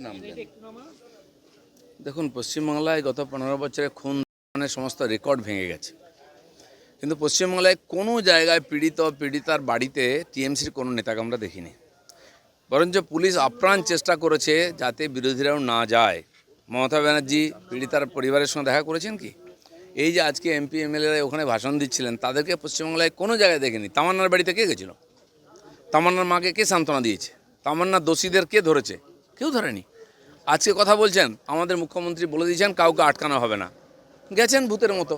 নামলেন? দেখুন, পশ্চিমবাংলায় গত 15 বছরে খুন সমস্ত রেকর্ড ভেঙে গেছে, কিন্তু পশ্চিমবাংলায় কোনো জায়গায় পীড়িতার বাড়িতে টিএমসির কোনো নেতাকে আমরা দেখিনি। বরঞ্চ পুলিশ আপ্রাণ চেষ্টা করেছে যাতে বিরোধীরাও না যায়। মমতা ব্যানার্জি পীড়িতার পরিবারের সঙ্গে দেখা করেছেন কি? এই যে আজকে এমপি এমএলএরা ওখানে ভাষণ দিচ্ছিলেন, তাদেরকে পশ্চিমবাংলায় কোনো জায়গায় দেখেনি। তামান্নার বাড়িতে কে গেছিল? তামান্নার মাকে কে সান্ত্বনা দিয়েছে? তামান্নার দোষীদের কে ধরেছে? কেউ ধরেনি। আজকে কথা বলছেন, আমাদের মুখ্যমন্ত্রী বলে দিয়েছেন কাউকে আটকানো হবে না। গেছেন ভূতের মতো,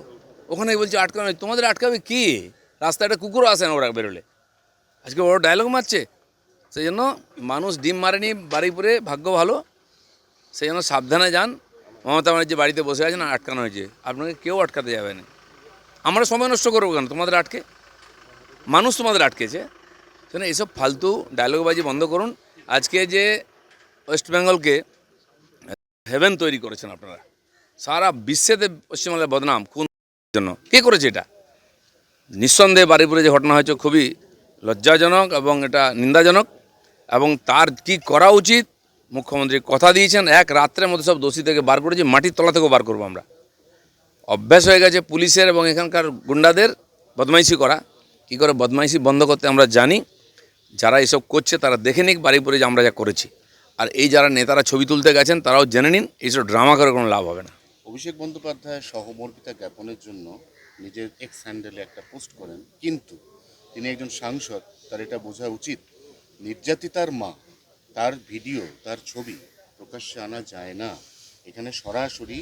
ওখানে বলছে আটকানো। তোমাদের আটকাবে কি? রাস্তায় একটা কুকুরও আসে না ওরা বেরোলে। আজকে ওরা ডায়লগ মারছে। সেই জন্য মানুষ ডিম মারেনি বারুইপুরে, ভাগ্য ভালো। সেই জন্য সাবধানে যান। মমতা ব্যানার্জি বাড়িতে বসে আছেন, আটকানো হয়েছে, আপনাকে কেউ আটকাতে যাবে না। আমরা সময় নষ্ট করবো কেন তোমাদের আটকে? মানুষ তোমাদের আটকেছে। সেজন্য এইসব ফালতু ডায়লগবাজি বন্ধ করুন। আজকে যে ওয়েস্ট বেঙ্গলকে হেভেন তৈরি করেছেন আপনারা, সারা বিশ্বেতে পশ্চিমবাংলার বদনাম কোন জন্য? কে করেছে এটা? নিঃসন্দেহে বারুইপুরে যে ঘটনা হয়েছে খুবই লজ্জাজনক এবং এটা নিন্দাজনক, এবং তার কি করা উচিত মুখ্যমন্ত্রী কথা দিয়েছেন, এক রাত্রের মধ্যে সব দোষী থেকে বার করেছি, মাটির তলা থেকেও বার করবো আমরা। অভ্যাস হয়ে গেছে পুলিশের এবং এখানকার গুন্ডাদের বদমাইশি করা। কি করে বদমাইশি বন্ধ করতে আমরা জানি। যারা এসব করছে তারা দেখে নিক বারুইপুরে যে আমরা যা করেছি। আর এই যারা নেতারা ছবি তুলতে গেছেন তারাও জেনে নিন, এইসব ড্রামা করে কোনো লাভ হবে না। অভিষেক বন্দ্যোপাধ্যায় সহমর্মিতা জ্ঞাপনের জন্য নিজের এক্স হ্যান্ডেলে একটা পোস্ট করেন, কিন্তু তিনি একজন সাংসদ, তার এটা বোঝা উচিত নির্যাতিতার মা, তার ভিডিও, তার ছবি প্রকাশ্যে আনা যায় না। এখানে সরাসরি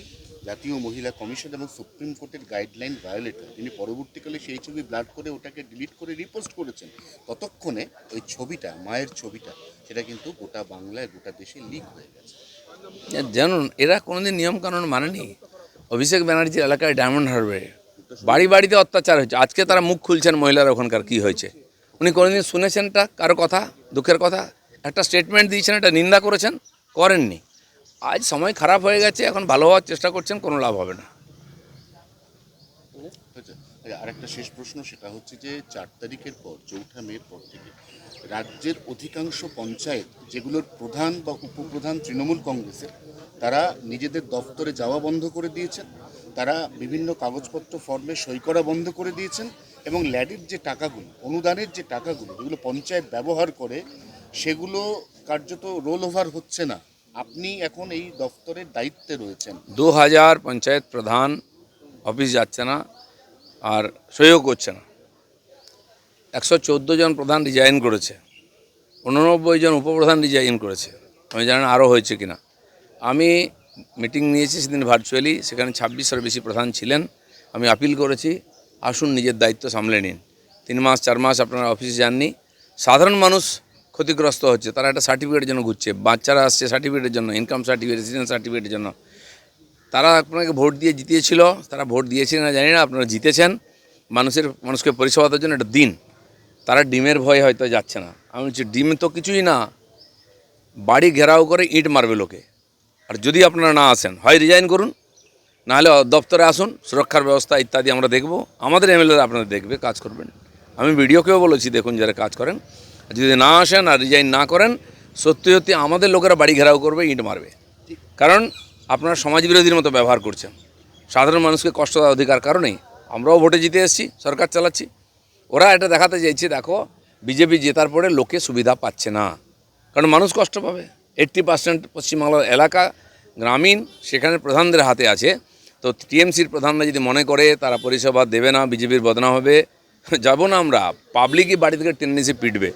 জাতীয় মহিলা কমিশন এবং সুপ্রিম কোর্টের গাইডলাইন ভায়োলেটর। তিনি পরবর্তীকালে সেই ছবি ব্লাড করে ওটাকে ডিলিট করে রিপোস্ট করেছেন। ততক্ষণে ওই ছবিটা, মায়ের ছবিটা, সেটা কিন্তু গোটা বাংলায়, গোটা দেশে লিক হয়ে গেছে। জানুন, এরা কোনোদিন নিয়মকানুন মানেনি। অভিষেক ব্যানার্জির এলাকায় ডায়মন্ড হারবারে বাড়ি বাড়িতে অত্যাচার হয়েছে। আজকে তারা মুখ খুলছেন মহিলারা ওখানকার কী হয়েছে। উনি কোনোদিন শুনেছেন এটা কারো কথা? দুঃখের কথা। একটা স্টেটমেন্ট দিয়েছেন, এটা নিন্দা করেছেন? করেননি। আজ সময় খারাপ হয়ে গেছে, এখন ভালো হওয়ার চেষ্টা করছেন, কোনো লাভ হবে না। আরেকটা শেষ প্রশ্ন, সেটা হচ্ছে যে 4 তারিখের পর, 4 মের পর থেকে রাজ্যের অধিকাংশ পঞ্চায়েত, যেগুলোর প্রধান বা উপপ্রধান তৃণমূল কংগ্রেসের, তারা নিজেদের দপ্তরে যাওয়া বন্ধ করে দিয়েছেন। তারা বিভিন্ন কাগজপত্র ফর্মে সই করা বন্ধ করে দিয়েছেন, এবং ল্যাডের যে টাকাগুলো, অনুদানের যে টাকাগুলো, যেগুলো পঞ্চায়েত ব্যবহার করে, সেগুলো কার্যত রোল ওভার হচ্ছে না। আপনি এখন এই দপ্তরের দায়িত্বে রয়েছেন। 2000 পঞ্চায়েত প্রধান অফিস যাচ্ছে না, আর সইও করছে না। 114 জন প্রধান রিজাইন করেছে, 89 জন উপপ্রধান রিজাইন করেছে। আমি জানি না আরও হয়েছে কিনা। আমি মিটিং নিয়েছি সেদিন ভার্চুয়ালি, সেখানে 26-এর বেশি প্রধান ছিলেন। আমি আপিল করেছি, আসুন নিজের দায়িত্ব সামলে নিন। 3 মাস 4 মাস আপনারা অফিসে যাননি, সাধারণ মানুষ ক্ষতিগ্রস্ত হচ্ছে। তারা একটা সার্টিফিকেটের জন্য ঘুরছে, বাচ্চারা আসছে সার্টিফিকেটের জন্য, ইনকাম সার্টিফিকেট, রেসিডেন্স সার্টিফিকেটের জন্য। তারা আপনাকে ভোট দিয়ে জিতিয়েছিল, তারা ভোট দিয়েছিলেন না জানি না, আপনারা জিতেছেন। মানুষকে পরিষেবা দেওয়ার জন্য একটা দিন। তারা ডিমের ভয়ে হয়তো যাচ্ছে না। আমি বলছি ডিম তো কিছুই না, বাড়ি ঘেরাও করে ইট মারবে লোকে। আর যদি আপনারা না আসেন, হয় রিজাইন করুন, নাহলে দপ্তরে আসুন, সুরক্ষার ব্যবস্থা ইত্যাদি আমরা দেখব। আমাদের এমএলএরা আপনারা দেখবে, কাজ করবেন। আমি ভিডিওকেও বলেছি দেখুন যারা কাজ করেন। যদি না আসেন আর রিজাইন না করেন, সত্যি সত্যি আমাদের লোকেরা বাড়ি ঘেরাও করবে, ইট মারবে। কারণ আপনারা সমাজবিরোধীর মতো ব্যবহার করছেন। সাধারণ মানুষকে কষ্ট দেওয়ার অধিকার কারণেই আমরাও ভোটে জিতে এসেছি, সরকার চালাচ্ছি। ওরা এটা দেখাতে চাইছে, দেখো বিজেপি জেতার পরে লোকে সুবিধা পাচ্ছে না, কারণ মানুষ কষ্ট পাবে। 80% পশ্চিমবাংলার এলাকা গ্রামীণ, সেখানে প্রধানদের হাতে আছে। তো টিএমসির প্রধানরা যদি মনে করে তারা পরিষেবা দেবে না, বিজেপির বদনাম হবে, যাব না আমরা। পাবলিকই বাড়ি থেকে টেনে এসে পিটবে।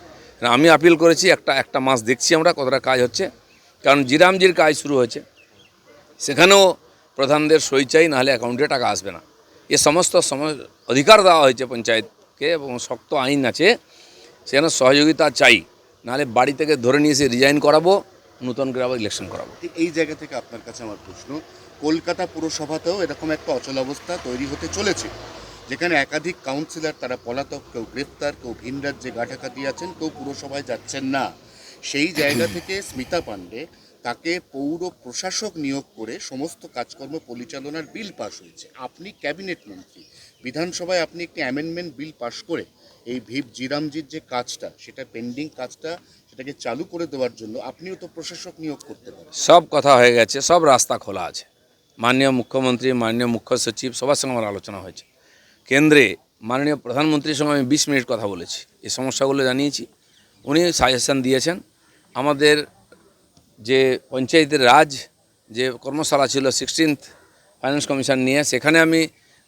আমি আপিল করেছি, একটা মাস দেখছি আমরা কতটা কাজ হচ্ছে। কারণ জিরামজির কাজ শুরু হয়েছে, সেখানেও প্রধানদের সই চাই, নাহলে অ্যাকাউন্টে টাকা আসবে না। এ সমস্ত অধিকার দেওয়া হয়েছে পঞ্চায়েতকে, এবং শক্ত আইন আছে, সেখানে সহযোগিতা চাই। নাহলে বাড়ি থেকে ধরে নিয়ে এসে রিজাইন করাবো, নতুন করে আবার ইলেকশন করাবো। ঠিক এই জায়গা থেকে আপনার কাছে আমার প্রশ্ন, কলকাতা পুরসভাতেও এরকম একটা অচলাবস্থা তৈরি হতে চলেছে, যেখানে একাধিক কাউন্সিলর তারা পলাতক, কেউ গ্রেপ্তার, কেউ ভিন রাজ্যে গাঁটাকাটি আছেন, কেউ পুরসভায় যাচ্ছেন না। সেই জায়গা থেকে স্মিতা পাণ্ডে, তাকে পৌর প্রশাসক নিয়োগ করে সমস্ত কাজকর্ম পরিচালনার বিল পাশ হয়েছে। আপনি ক্যাবিনেট মন্ত্রী, বিধানসভায় আপনি একটি অ্যামেন্ডমেন্ট বিল পাশ করে এই ভিপ জিরামজির যে কাজটা, সেটা পেন্ডিং কাজটা, সেটাকে চালু করে দেওয়ার জন্য আপনিও তো প্রশাসক নিয়োগ করতে পারেন। সব কথা হয়ে গেছে, সব রাস্তা খোলা আছে। মাননীয় মুখ্যমন্ত্রী, মাননীয় মুখ্য সচিব সবার সঙ্গে আমার আলোচনা হয়েছে। কেন্দ্রে মাননীয় প্রধানমন্ত্রীর সঙ্গে আমি 20 মিনিট কথা বলেছি, এই সমস্যাগুলো জানিয়েছি। উনি সাজেশন দিয়েছেন। আমাদের যে পঞ্চায়েতের রাজ যে কর্মশালা ছিল 16th ফাইন্যান্স কমিশন নিয়ে, সেখানে আমি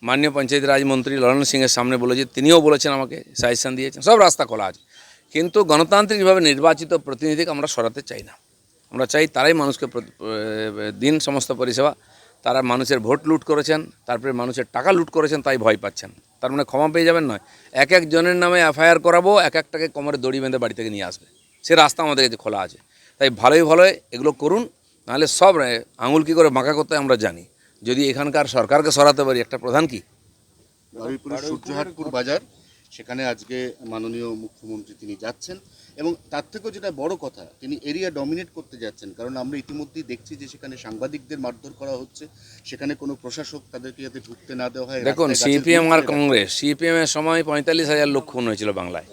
মাননীয় পঞ্চায়েত রাজ মন্ত্রী লরণ সিংয়ের সামনে বলেছি, তিনিও বলেছেন, আমাকে সাজেশন দিয়েছেন। সব রাস্তা খোলা আছে, কিন্তু গণতান্ত্রিকভাবে নির্বাচিত প্রতিনিধিকে আমরা সরাতে চাই না। আমরা চাই তারাই মানুষকে দিন সমস্ত পরিষেবা। তারা মানুষের ভোট লুট করেছেন, তারপরে মানুষের টাকা লুট করেছেন, তাই ভয় পাচ্ছেন। তার মানে ক্ষমা পেয়ে যাবেন নয়, এক এক জনের নামে এফআইআর করাবো, এক একটাকে কোমরে দড়ি বেঁধে বাড়ি থেকে নিয়ে আসবে। সে রাস্তা আমাদের কাছে খোলা আছে। তাই ভালোই ভালোই এগুলো করুন, নাহলে সব আঙুল কী করে বাঁকা করতে আমরা জানি। যদি এখানকার সরকারকে সরাতে পারি, একটা প্রধান কি বারুইপুরের সূর্যহাটপুর বাজার, সেখানে আজকে মাননীয় মুখ্যমন্ত্রী তিনি যাচ্ছেন, এবং তার থেকেও যেটা বড় কথা, তিনি এরিয়া ডমিনেট করতে যাচ্ছেন। কারণ আমরা ইতিমধ্যেই দেখছি যে সেখানে সাংবাদিকদের মারধর করা হচ্ছে, সেখানে কোনো প্রশাসক তাদেরকে যাতে ঢুকতে না দেওয়া হয়। দেখুন, রাস্তায় গাছের সিপিএম গুঁড়ি আর ফেলে কংগ্রেস, সিপিএমের সময় 45,000 লোক খুন হয়েছিল বাংলায়।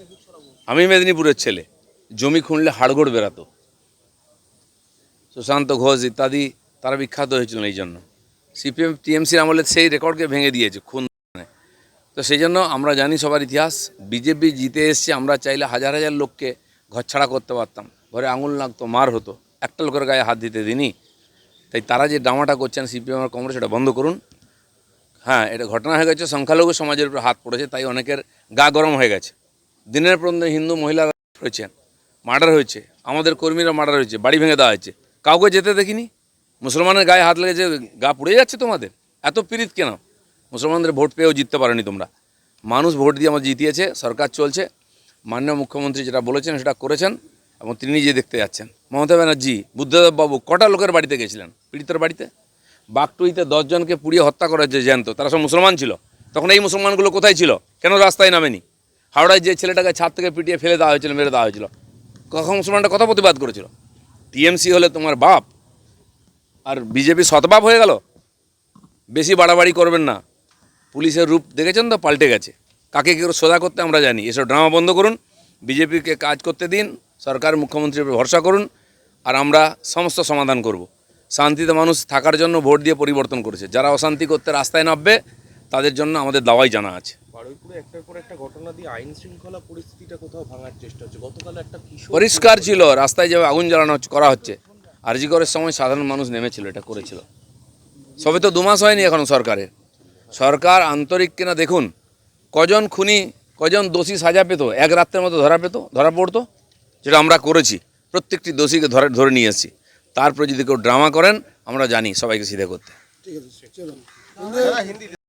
আমি মেদিনীপুরের ছেলে, জমি খুঁড়লে হাড়গোড় বেরাতো। সুশান্ত ঘোষ ইত্যাদি তারা বিখ্যাত হয়েছিলেন এই জন্য। সিপিএম টিএমসির আমলে সেই রেকর্ডকে ভেঙে দিয়েছে খুন। তো সেই জন্য আমরা জানি সবার ইতিহাস। বিজেপি জিতে এসছে, আমরা চাইলে হাজার হাজার লোককে ঘরছাড়া করতে পারতাম, ঘরে আঙুল লাগতো, মার হতো, একটা লোকের গায়ে হাত দিতে দিনই। তাই তারা যে ড্রামাটা করছেন সিপিএম আর কংগ্রেস, এটা বন্ধ করুন। হ্যাঁ, এটা ঘটনা হয়ে গেছে, সংখ্যালঘু সমাজের উপর হাত পড়েছে, তাই অনেকের গা গরম হয়ে গেছে। দিনের পর দিন হিন্দু মহিলারা হয়েছেন, মার্ডার হয়েছে, আমাদের কর্মীরা মার্ডার হয়েছে, বাড়ি ভেঙে দেওয়া হয়েছে, কাউকে যেতে দেখিনি। মুসলমানের গায়ে হাত লেগেছে, গা পুড়ে যাচ্ছে তোমাদের। এত পীড়িত কেন? মুসলমানদের ভোট পেয়েও জিততে পারেনি তোমরা। মানুষ ভোট দিয়ে আমাদের জিতিয়েছে, সরকার চলছে। মাননীয় মুখ্যমন্ত্রী যেটা বলেছেন সেটা করেছেন, এবং তিনি নিজে দেখতে যাচ্ছেন। মমতা ব্যানার্জি, বুদ্ধদেব বাবু কটা লোকের বাড়িতে গেছিলেন, পীড়িতের বাড়িতে। বাগটুইতে 10 জনকে পুড়িয়ে হত্যা করা হয়েছে জ্যান্ত, তারা সব মুসলমান ছিল। তখন এই মুসলমানগুলো কোথায় ছিল? কেন রাস্তায় নামেনি? হাওড়ায় যে ছেলেটাকে ছাদ থেকে পিটিয়ে ফেলে দেওয়া হয়েছিল, মেরে দেওয়া হয়েছিল, কখন মুসলমানটা কথা প্রতিবাদ করেছিল? টিএমসি হলে তোমার বাপ, আর বিজেপি শতবাপ হয়ে গেল। বেশি বাড়াবাড়ি করবেন না। পুলিশের রূপ দেখেছেন তো, পাল্টে গেছে। কাকে কেউ সোজা করতে আমরা জানি। এসব ড্রামা বন্ধ করুন, বিজেপিকে কাজ করতে দিন, সরকার মুখ্যমন্ত্রীর উপর ভরসা করুন, আর আমরা সমস্ত সমাধান করব। শান্তিতে মানুষ থাকার জন্য ভোট দিয়ে পরিবর্তন করেছে। যারা অশান্তি করতে রাস্তায় নামবে, তাদের জন্য আমাদের দাওয়াই জানা আছে। বারুইপুরে একটার পর একটা ঘটনা দিয়ে আইন শৃঙ্খলা পরিস্থিতিটা কোথাও ভাঙার চেষ্টা হচ্ছে। গতকাল একটা কিশোর পরিষ্কার ছিল, রাস্তায় যে আগুন জ্বালানো করা হচ্ছে, আরজি করার সময় সাধারণ মানুষ নেমেছিল, এটা করেছিল। সবে তো 2 মাস হয়নি এখনো সরকারের। সরকার আন্তরিক কিনা দেখুন। কজন খুনি, কজন দোষী সাজা পেত, এক রাত্রের মতো ধরা পড়তো, যেটা আমরা করেছি। প্রত্যেকটি দোষীকে ধরে নিয়ে এসেছি। তারপরে যদি কেউ ড্রামা করেন, আমরা জানি সবাইকে সিধে করতে।